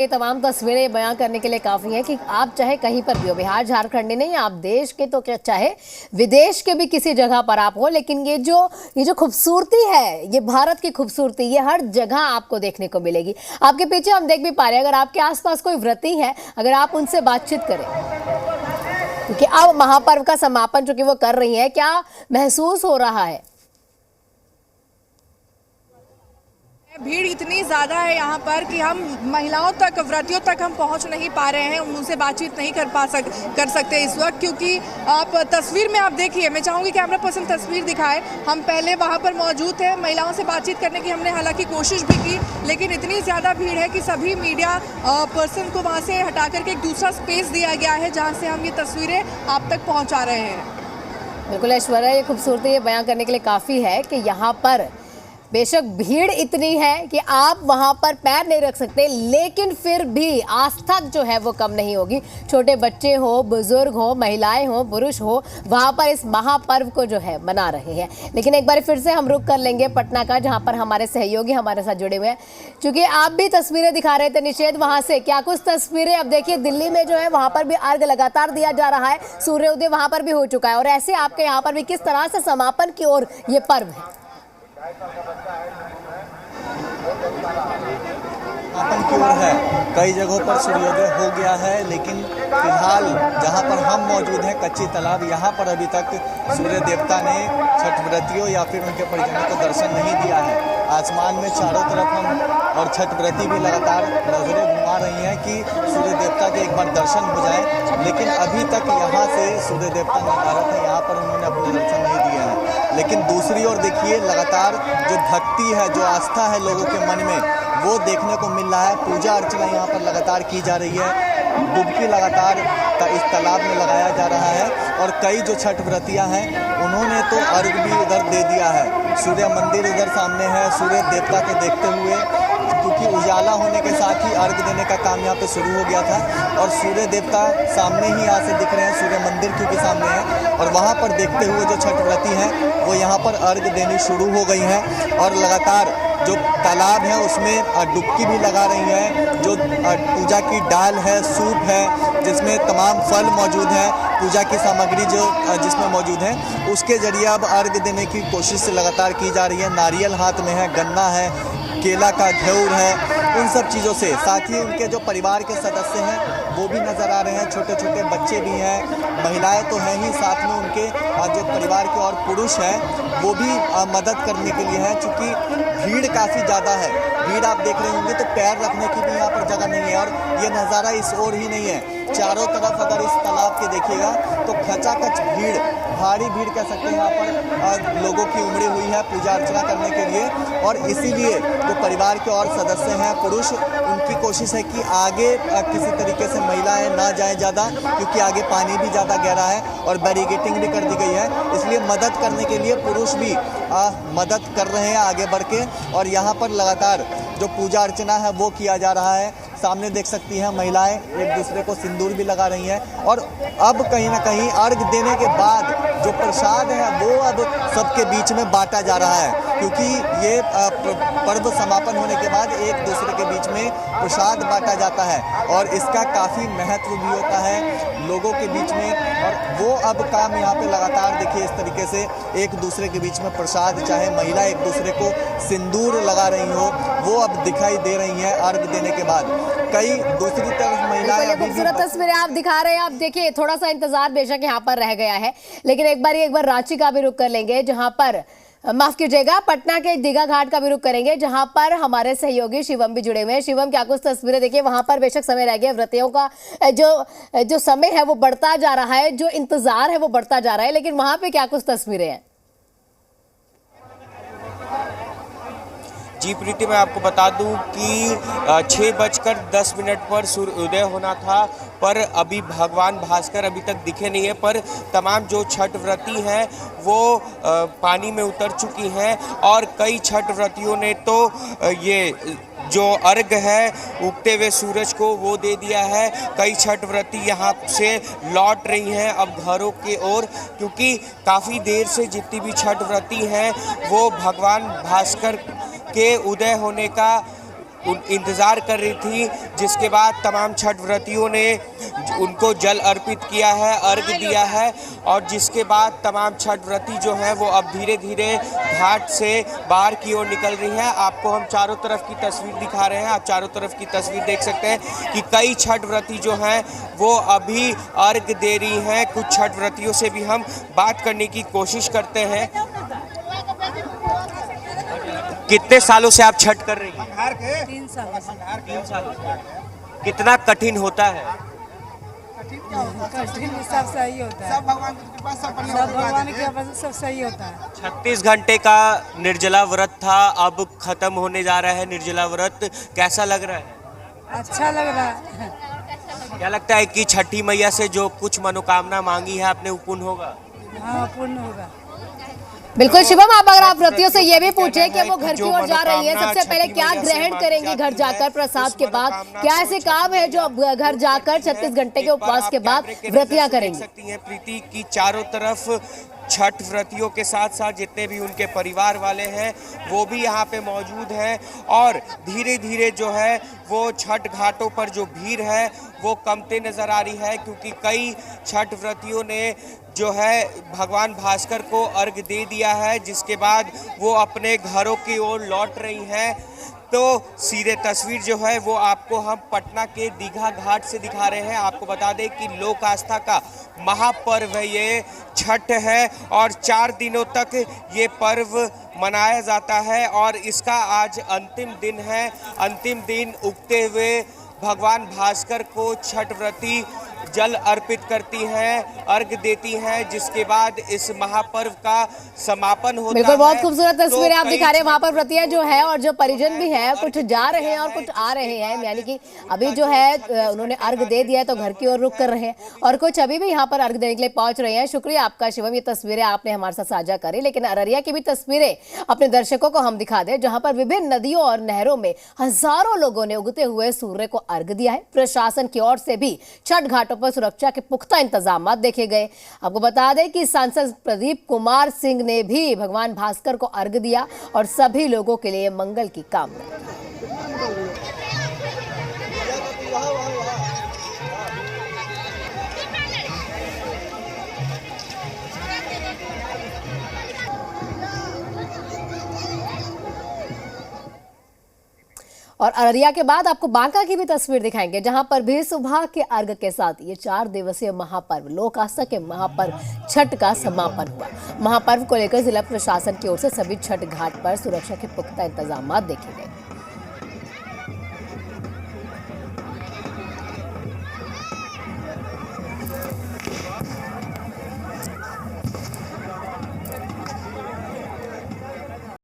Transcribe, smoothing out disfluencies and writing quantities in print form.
ये तमाम तस्वीरें बयां करने के लिए काफ़ी है कि आप चाहे कहीं पर भी हो, बिहार झारखंड नहीं, आप देश के तो क्या चाहे विदेश के भी किसी जगह पर आप हो, लेकिन ये जो खूबसूरती है, ये भारत की खूबसूरती, ये हर जगह आपको देखने को मिलेगी। आपके पीछे हम देख भी पा रहे हैं, अगर आपके आसपास कोई व्रती है, अगर आप उनसे बातचीत करें, क्योंकि अब महापर्व का समापन चूंकि वो कर रही है, क्या महसूस हो रहा है? भीड़ इतनी ज़्यादा है यहाँ पर कि हम महिलाओं तक, व्रतियों तक हम पहुँच नहीं पा रहे हैं, उनसे बातचीत नहीं कर सकते इस वक्त, क्योंकि आप तस्वीर में आप देखिए, मैं चाहूँगी कैमरा पर्सन तस्वीर दिखाए। हम पहले वहाँ पर मौजूद थे, महिलाओं से बातचीत करने की हमने हालांकि कोशिश भी की, लेकिन इतनी ज़्यादा भीड़ है कि सभी मीडिया पर्सन को वहाँ से हटा करके एक दूसरा स्पेस दिया गया है, जहाँ से हम ये तस्वीरें आप तक पहुँचा रहे हैं। बिल्कुल ऐश्वर्या, ये खूबसूरती ये बयां करने के लिए काफ़ी है कि यहाँ पर बेशक भीड़ इतनी है कि आप वहां पर पैर नहीं रख सकते, लेकिन फिर भी आस्था जो है वो कम नहीं होगी। छोटे बच्चे हो, बुजुर्ग हो, महिलाएं हो, पुरुष हो, वहां पर इस महापर्व को जो है मना रहे हैं। लेकिन एक बार फिर से हम रुक कर लेंगे पटना का, जहां पर हमारे सहयोगी हमारे साथ जुड़े हुए हैं, क्योंकि आप भी तस्वीरें दिखा रहे थे निषेध, वहां से क्या कुछ तस्वीरें। अब देखिए दिल्ली में जो है वहां पर भी अर्घ लगातार दिया जा रहा है, सूर्योदय वहां पर भी हो चुका है, और ऐसे आपके यहाँ पर भी किस तरह से समापन की ओर ये पर्व है? समापन की ओर है, कई जगहों पर सूर्योदय हो गया है, लेकिन फिलहाल जहां पर हम मौजूद हैं कच्ची तालाब, यहां पर अभी तक सूर्य देवता ने छठ व्रतियों या फिर उनके परिजनों को दर्शन नहीं दिया है। आसमान में चारों तरफ हम और छठ व्रती भी लगातार नजरें घुमा रही हैं कि सूर्य देवता के एक बार दर्शन हो जाए, लेकिन अभी तक यहाँ से सूर्य देवता नदारत है, यहाँ पर उन्होंने अपने दर्शन नहीं दिए हैं। लेकिन दूसरी ओर देखिए, लगातार जो भक्ति है, जो आस्था है लोगों के मन में, वो देखने को मिल रहा है। पूजा अर्चना यहाँ पर लगातार की जा रही है, डुबकी लगातार इस तालाब में लगाया जा रहा है, और कई जो छठ व्रतियाँ हैं उन्होंने तो अर्घ भी उधर दे दिया है। सूर्य मंदिर उधर सामने है, सूर्य देवता को देखते हुए, क्योंकि उजाला होने के साथ ही अर्घ देने का काम यहाँ पे शुरू हो गया था, और सूर्य देवता सामने ही यहाँ से दिख रहे हैं, सूर्य मंदिर क्योंकि सामने है, और वहाँ पर देखते हुए जो छठ व्रती हैं वो यहाँ पर अर्घ देनी शुरू हो गई हैं, और लगातार जो तालाब है उसमें डुबकी भी लगा रही हैं। जो पूजा की डाल है, सूप है, जिसमें तमाम फल मौजूद हैं, पूजा की सामग्री जो जिसमें मौजूद है, उसके जरिए अब अर्घ देने की कोशिश लगातार की जा रही है। नारियल हाथ में है, गन्ना है, केला का घेउर है, उन सब चीज़ों से, साथ ही उनके जो परिवार के सदस्य हैं वो भी नज़र आ रहे हैं, छोटे छोटे बच्चे भी हैं, महिलाएं तो हैं ही, साथ में उनके जो परिवार के और पुरुष हैं वो भी मदद करने के लिए हैं। चूँकि भीड़ काफ़ी ज़्यादा है, भीड़ आप देख रहे होंगे तो पैर रखने की भी यहाँ पर जगह नहीं है, और ये नज़ारा इस ओर ही नहीं है, चारों तरफ अगर इस तालाब के देखिएगा तो खचाखच भीड़, भारी भीड़ कह सकते हैं यहाँ पर लोगों की उमड़ी हुई है पूजा अर्चना करने के लिए। और इसीलिए जो परिवार के और सदस्य हैं, पुरुष, उनकी कोशिश है कि आगे किसी तरीके से महिलाएं ना जाएं ज़्यादा, क्योंकि आगे पानी भी ज़्यादा गहरा है और बैरिकेटिंग भी कर दी गई है, इसलिए मदद करने के लिए पुरुष भी मदद कर रहे हैं आगे बढ़ के, और यहाँ पर लगातार जो पूजा अर्चना है वो किया जा रहा है। सामने देख सकती हैं महिलाएं एक दूसरे को सिंदूर भी लगा रही हैं, और अब कहीं ना कहीं अर्घ देने के बाद जो प्रसाद है वो अब सबके बीच में बांटा जा रहा है, क्योंकि ये पर्व समापन होने के बाद एक दूसरे के बीच में प्रसाद बांटा जाता है, और इसका काफ़ी महत्व भी होता है लोगों के बीच में। और वो अब काम यहाँ पे लगातार देखिए, इस तरीके से एक दूसरे के बीच में प्रसाद, चाहे महिला एक दूसरे को सिंदूर लगा रही हो, वो अब दिखाई दे रही हैं अर्घ देने के बाद। कई दूसरी तरफ महिलाएं, खूबसूरत तस्वीरें आप दिखा रहे हैं, आप देखिए थोड़ा सा इंतजार बेशक यहाँ पर रह गया है, लेकिन एक बार रांची का भी रुख कर लेंगे, जहां पर माफ कीजिएगा, पटना के दीघा घाट का भी रुख करेंगे, जहां पर हमारे सहयोगी शिवम भी जुड़े हुए हैं। शिवम, क्या कुछ तस्वीरें देखिए, वहां पर बेशक समय रह गया, व्रतियों का जो समय है वो बढ़ता जा रहा है, जो इंतजार है वो बढ़ता जा रहा है, लेकिन वहां पे क्या कुछ तस्वीरें हैं? जी प्रीति, मैं आपको बता दूं कि 6:10 पर सूर्योदय होना था, पर अभी भगवान भास्कर अभी तक दिखे नहीं है, पर तमाम जो छठ व्रती हैं वो पानी में उतर चुकी हैं, और कई छठ व्रतियों ने तो ये जो अर्घ है उगते हुए सूरज को वो दे दिया है। कई छठ व्रती यहाँ से लौट रही हैं अब घरों की ओर, क्योंकि काफ़ी देर से जितनी भी छठ व्रती हैं वो भगवान भास्कर के उदय होने का इंतज़ार कर रही थी, जिसके बाद तमाम छठ व्रतियों ने उनको जल अर्पित किया है, अर्घ दिया है, और जिसके बाद तमाम छठ व्रती जो हैं वो अब धीरे धीरे घाट से बाहर की ओर निकल रही हैं। आपको हम चारों तरफ की तस्वीर दिखा रहे हैं, आप चारों तरफ की तस्वीर देख सकते हैं कि कई छठ व्रती जो हैं वो अभी अर्घ दे रही हैं। कुछ छठ व्रतियों से भी हम बात करने की कोशिश करते हैं। कितने सालों से आप छठ कर रही हैं? 3 साल। 3 सालों से। कितना कठिन होता है? कठिन सब सही होता है, सब भगवान की कृपा से सब सही होता है। 36 घंटे का निर्जला व्रत था, अब खत्म होने जा रहा है निर्जला व्रत। कैसा लग रहा है? अच्छा लग रहा है। क्या लगता है कि छठी मैया से जो कुछ मनोकामना मांगी है आपने वो पूर्ण होगा? हाँ, पूर्ण होगा। बिल्कुल शिवम, आप व्रतियों से ये भी पूछे कि वो घर की ओर जा रही है, सबसे पहले क्या ग्रहण करेंगी घर जाकर प्रसाद के बाद? क्या ऐसे काम है जो अब घर जाकर 36 घंटे के उपवास के बाद व्रतियां करेंगी? सकती हैं प्रीति की चारों तरफ छठ व्रतियों के साथ साथ जितने भी उनके परिवार वाले हैं वो भी यहाँ पे मौजूद हैं, और धीरे धीरे जो है वो छठ घाटों पर जो भीड़ है वो कमते नजर आ रही है, क्योंकि कई छठ व्रतियों ने जो है भगवान भास्कर को अर्घ दे दिया है, जिसके बाद वो अपने घरों की ओर लौट रही हैं। तो सीधे तस्वीर जो है वो आपको हम पटना के दीघा घाट से दिखा रहे हैं। आपको बता दें कि लोक आस्था का महापर्व है ये छठ है, और 4 दिनों तक ये पर्व मनाया जाता है, और इसका आज अंतिम दिन है। अंतिम दिन उगते हुए भगवान भास्कर को छठ व्रती जल अर्पित करती हैं, अर्घ देती हैं, जिसके बाद इस महापर्व का समापन होता है। बिल्कुल, बहुत खूबसूरत तस्वीरें आप दिखा रहे हैं। वहाँ पर व्रतियां जो है और जो परिजन भी है, कुछ जा रहे हैं और कुछ आ रहे हैं, यानी कि अभी जो है उन्होंने अर्घ दे दिया है तो घर की ओर रुख कर रहे हैं, और कुछ अभी भी यहाँ पर अर्घ देने के लिए पहुंच रहे हैं। शुक्रिया आपका शिवम, ये तस्वीरें आपने हमारे साथ साझा करी। लेकिन अररिया की भी तस्वीरें अपने दर्शकों को हम दिखा दें, जहाँ पर विभिन्न नदियों और नहरों में हजारों लोगों ने उगते हुए सूर्य को अर्घ दिया है। प्रशासन की ओर से भी छठ घाटों पर सुरक्षा के पुख्ता इंतजाम देखे गए। आपको बता दें कि सांसद प्रदीप कुमार सिंह ने भी भगवान भास्कर को अर्घ दिया और सभी लोगों के लिए मंगल की कामना की। और अररिया के बाद आपको बांका की भी तस्वीर दिखाएंगे, जहां पर भी सुबह के अर्घ के साथ ये 4 दिवसीय महापर्व लोक आस्था के महापर्व छठ का समापन हुआ। महापर्व को लेकर जिला प्रशासन की ओर से सभी छठ घाट पर सुरक्षा के पुख्ता इंतजाम देखे गए।